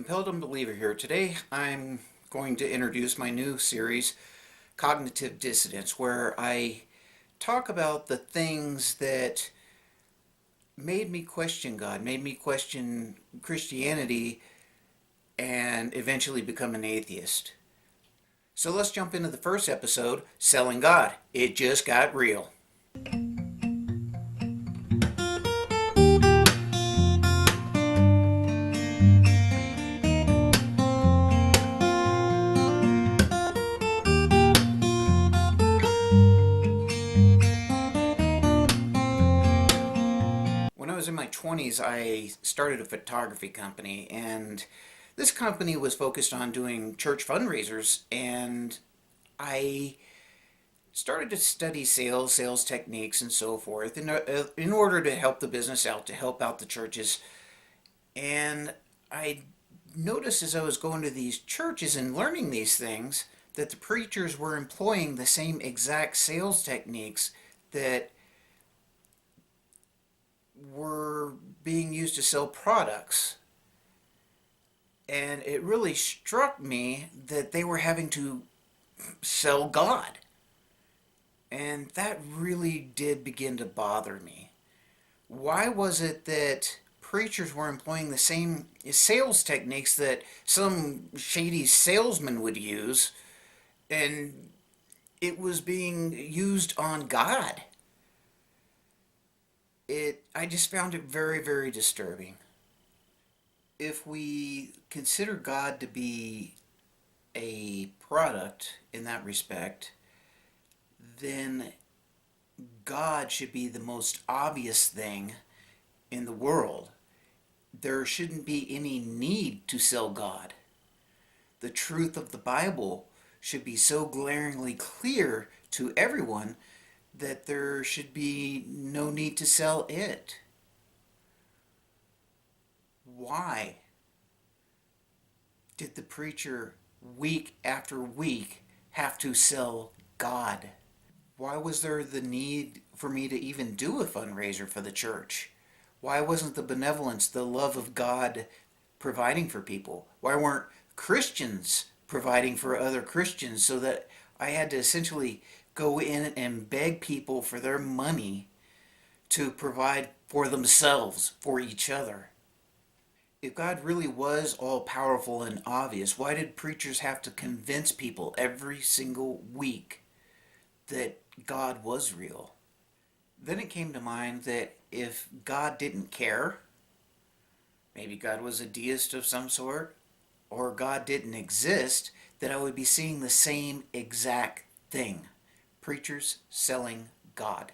Impelled Unbeliever here. Today I'm going to introduce my new series, Cognitive Dissonance, where I talk about the things that made me question God, made me question Christianity, and eventually become an atheist. So let's jump into the first episode, Selling God. It just got real. When I was in my 20s, I started a photography company, and this company was focused on doing church fundraisers, and I started to study sales techniques, and so forth, in order to help the business out, to help out the churches. And I noticed as I was going to these churches and learning these things that the preachers were employing the same exact sales techniques that were being used to sell products. And it really struck me that they were having to sell God. And that really did begin to bother me. Why was it that preachers were employing the same sales techniques that some shady salesman would use, and it was being used on God? I just found it very, very disturbing. If we consider God to be a product in that respect, then God should be the most obvious thing in the world. There shouldn't be any need to sell God. The truth of the Bible should be so glaringly clear to everyone that there should be no need to sell it. Why did the preacher week after week have to sell God? Why was there the need for me to even do a fundraiser for the church? Why wasn't the benevolence, the love of God providing for people? Why weren't Christians providing for other Christians, so that I had to essentially go in and beg people for their money to provide for themselves, for each other? If God really was all-powerful and obvious, why did preachers have to convince people every single week that God was real? Then it came to mind that if God didn't care, maybe God was a deist of some sort, or God didn't exist, that I would be seeing the same exact thing. Preachers selling God.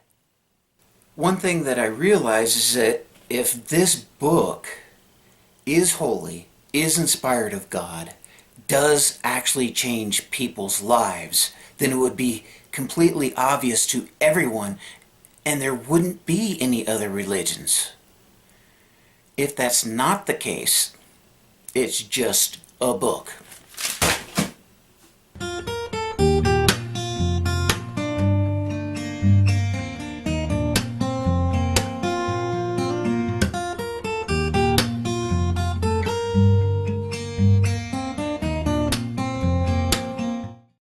One thing that I realize is that if this book is holy, is inspired of God, does actually change people's lives, then it would be completely obvious to everyone, and there wouldn't be any other religions. If that's not the case, it's just a book.